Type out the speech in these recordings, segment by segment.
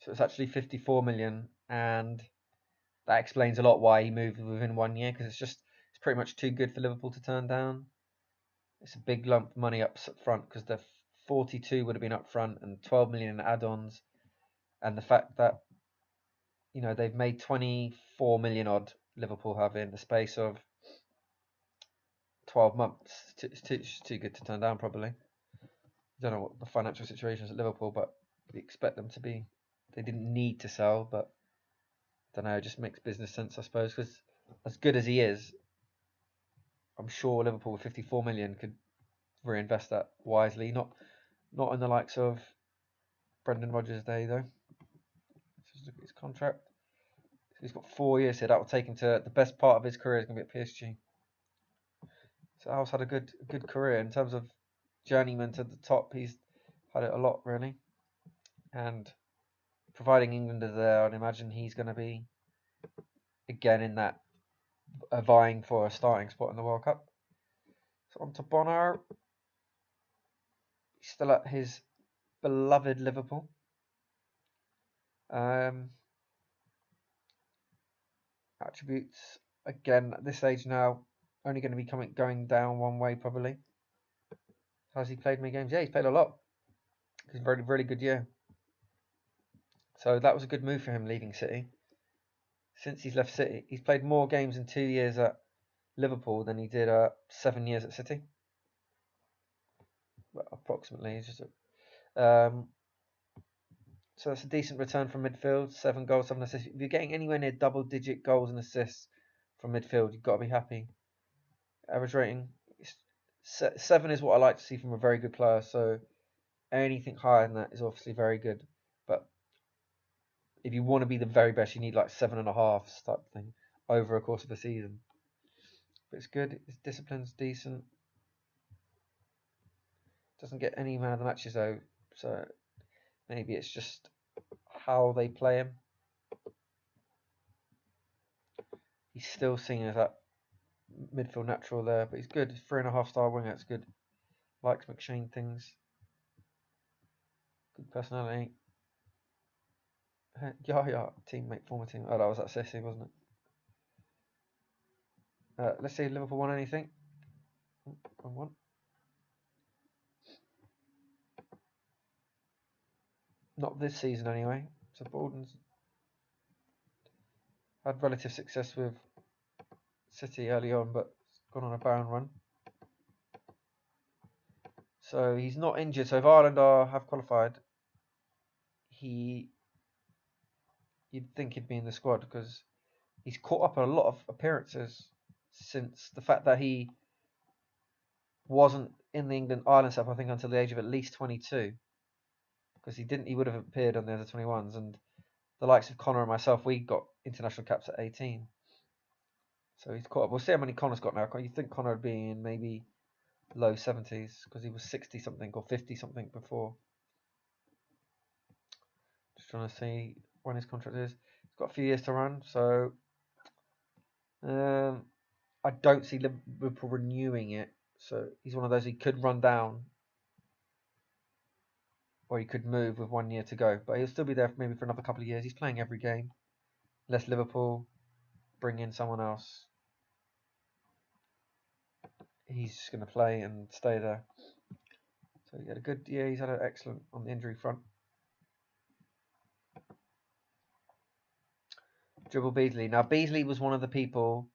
So it's actually 54 million, and that explains a lot why he moved within 1 year, because it's pretty much too good for Liverpool to turn down. It's a big lump of money up front, because the 42 would have been up front and 12 million in add-ons, and the fact that they've made 24 million odd, Liverpool have, in the space of 12 months. It's too good to turn down, probably. I don't know what the financial situation is at Liverpool, but we expect them to be. They didn't need to sell, but I don't know, it just makes business sense, I suppose, because as good as he is, I'm sure Liverpool with 54 million could reinvest that wisely. Not in the likes of Brendan Rodgers' day, though. Let's just look at his contract. So he's got 4 years here. That will take him to the best part of his career is going to be at PSG. So Al's had a good career in terms of journeyman to the top. He's had it a lot, really. And providing England are there, I'd imagine he's going to be again in that vying for a starting spot in the World Cup. So on to Bono. He's still at his beloved Liverpool. Attributes, again, at this age now, only going to be going down one way, probably. Has he played many games? Yeah, he's played a lot. It's a very, really good year. So that was a good move for him leaving City. Since he's left City, he's played more games in 2 years at Liverpool than he did 7 years at City. Well, approximately. So that's a decent return from midfield. 7 goals, 7 assists. If you're getting anywhere near double-digit goals and assists from midfield, you've got to be happy. Average rating, 7 is what I like to see from a very good player. So anything higher than that is obviously very good. But if you want to be the very best, you need like 7.5 type thing over a course of a season. But it's good. His discipline's decent. Doesn't get any man of the matches though. So maybe it's just how they play him. He's still seen as that midfield natural there, but he's good. 3.5-star winger, that's good. Likes McShane things. Good personality. Yeah, teammate, former team. Oh, that was at City, wasn't it? Let's see if Liverpool won anything. Won. Not this season, anyway. So Bolden's had relative success with City early on, but gone on a barren run. So he's not injured. So if Ireland have qualified, you'd think he'd be in the squad because he's caught up a lot of appearances since the fact that he wasn't in the England-Ireland setup, I think, until the age of at least 22. Because he would have appeared on the under 21s, and the likes of Connor and myself, we got international caps at 18. So he's caught up. We'll see how many Connor's got now. You think Connor would be in maybe low 70s because he was 60 something or 50 something before. Just trying to see when his contract is. He's got a few years to run, so I don't see Liverpool renewing it. So he's one of those he could run down, or he could move with 1 year to go. But he'll still be there maybe for another couple of years. He's playing every game. Unless Liverpool bring in someone else, he's just going to play and stay there. So he had a good year. He's had an excellent on the injury front. Dribble Beasley. Now Beasley was one of the people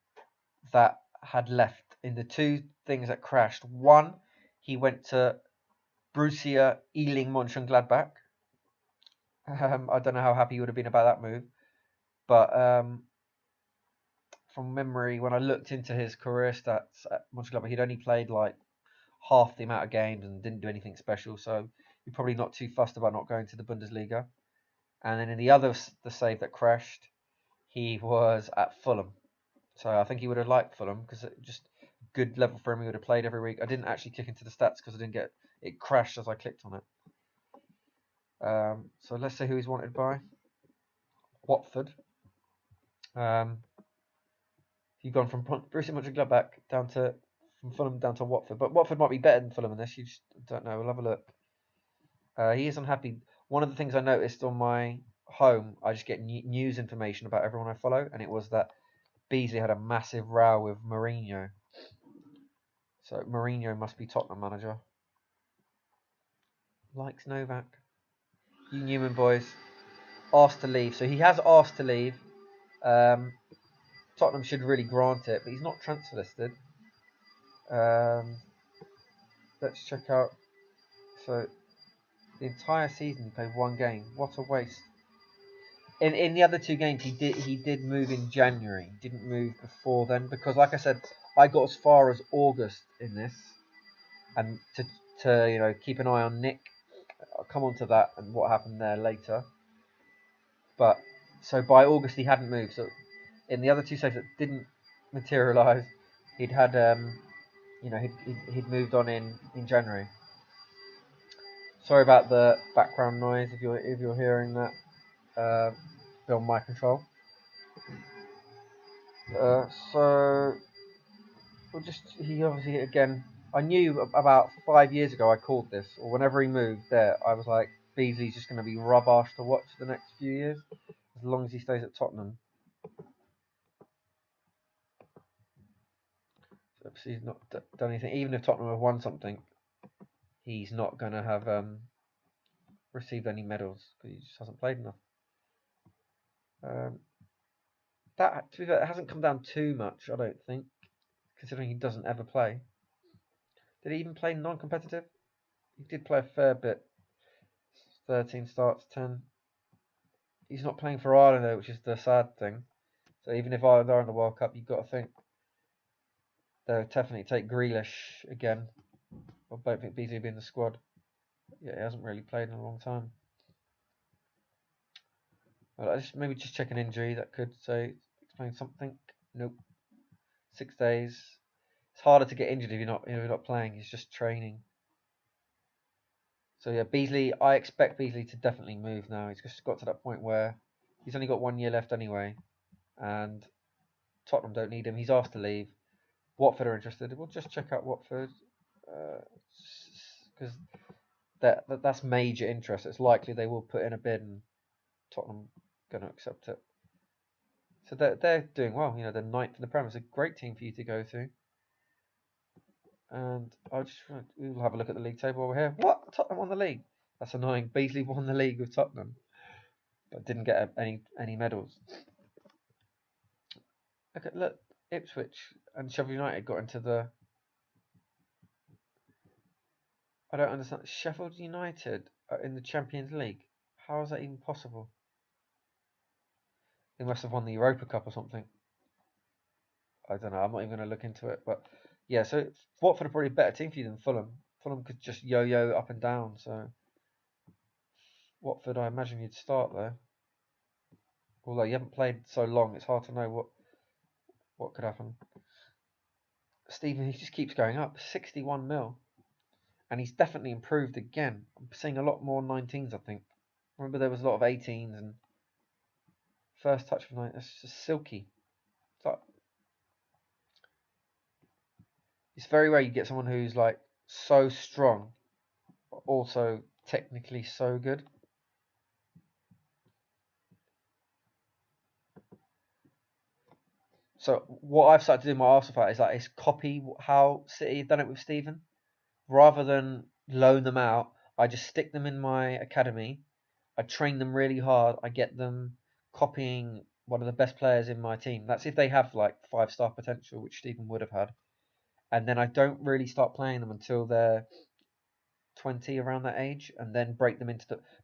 that had left in the 2 things that crashed. One, he went to Borussia Ealing Mönchengladbach. I don't know how happy he would have been about that move, but from memory, when I looked into his career stats at Mönchengladbach, he'd only played like half the amount of games and didn't do anything special, so you're probably not too fussed about not going to the Bundesliga. And then in the save that crashed, he was at Fulham. So I think he would have liked Fulham because it just good level for him. He would have played every week. I didn't actually click into the stats because I didn't get it crashed as I clicked on it. So let's see who he's wanted by. Watford. You've gone from Borussia Mönchengladbach from Fulham down to Watford, but Watford might be better than Fulham in this. You just don't know. We'll have a look. He is unhappy. One of the things I noticed on my home, I just get news information about everyone I follow, and it was that Beasley had a massive row with Mourinho. So Mourinho must be Tottenham manager. Likes Novak. You Newman boys. Asked to leave. So he has asked to leave. Tottenham should really grant it, but he's not transfer listed. Let's check out. So the entire season he played one game. What a waste. In the other two games he did move in January. He didn't move before then because, like I said, I got as far as August in this, and to keep an eye on Nick. I'll come on to that and what happened there later. But so by August he hadn't moved. So in the other two saves that didn't materialise, he'd had he'd moved on in January. Sorry about the background noise if you're hearing that. Beyond my control. So he obviously again. I knew about 5 years ago I called this, or whenever he moved there, I was like, Beasley's just going to be rubbish to watch the next few years, as long as he stays at Tottenham. So obviously he's not done anything. Even if Tottenham have won something, he's not going to have received any medals because he just hasn't played enough. That, to be fair, it hasn't come down too much, I don't think, considering he doesn't ever play. Did he even play non-competitive? He did play a fair bit. 13 starts, 10. He's not playing for Ireland though, which is the sad thing. So even if Ireland are in the World Cup, you've got to think they'll definitely take Grealish again. I don't think Beasley will be in the squad. Yeah, he hasn't really played in a long time. Well, maybe just check an injury that could explain something. Nope. 6 days. It's harder to get injured if you're not playing. He's just training. So yeah, Beasley. I expect Beasley to definitely move now. He's just got to that point where he's only got 1 year left anyway, and Tottenham don't need him. He's asked to leave. Watford are interested. We'll just check out Watford because that's major interest. It's likely they will put in a bid, and Tottenham going to accept it. So they're doing well. They're 9th in the Premier. It's a great team for you to go to. And we'll have a look at the league table over here. What? Tottenham won the league? That's annoying. Beasley won the league with Tottenham, but didn't get any medals. Look, Ipswich and Sheffield United got into the. I don't understand. Sheffield United are in the Champions League. How is that even possible? They must have won the Europa Cup or something. I don't know. I'm not even going to look into it. But yeah, so Watford are probably a better team for you than Fulham. Fulham could just yo-yo up and down. So Watford, I imagine you'd start there. Although you haven't played so long, it's hard to know what could happen. Stephen, he just keeps going up. 61 mil. And he's definitely improved again. I'm seeing a lot more 19s, I think. Remember there was a lot of 18s and first touch of 9. That's just silky. It's very rare you get someone who's like so strong, but also technically so good. So what I've started to do in my Arsenal fight is copy how City have done it with Stephen. Rather than loan them out, I just stick them in my academy. I train them really hard. I get them copying one of the best players in my team. That's if they have like 5-star potential, which Stephen would have had. And then I don't really start playing them until they're 20, around that age, and then break them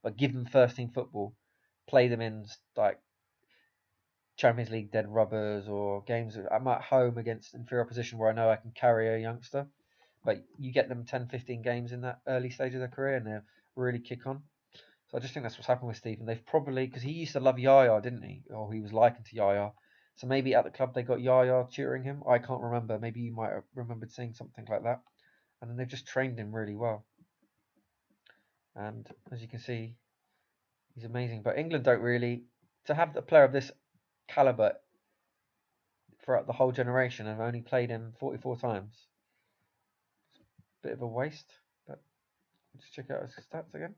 but give them first team football, play them in like Champions League dead rubbers or games. I'm at home against inferior opposition where I know I can carry a youngster, but you get them 10, 15 games in that early stage of their career and they'll really kick on. So I just think that's what's happened with Stephen. They've probably, because he used to love Yaya, didn't he? Or he was likened to Yaya. So maybe at the club they got Yaya tutoring him. I can't remember. Maybe you might have remembered seeing something like that. And then they've just trained him really well. And as you can see, he's amazing. But England don't really, to have a player of this caliber throughout the whole generation and only played him 44 times. It's a bit of a waste. But let's check out his stats again.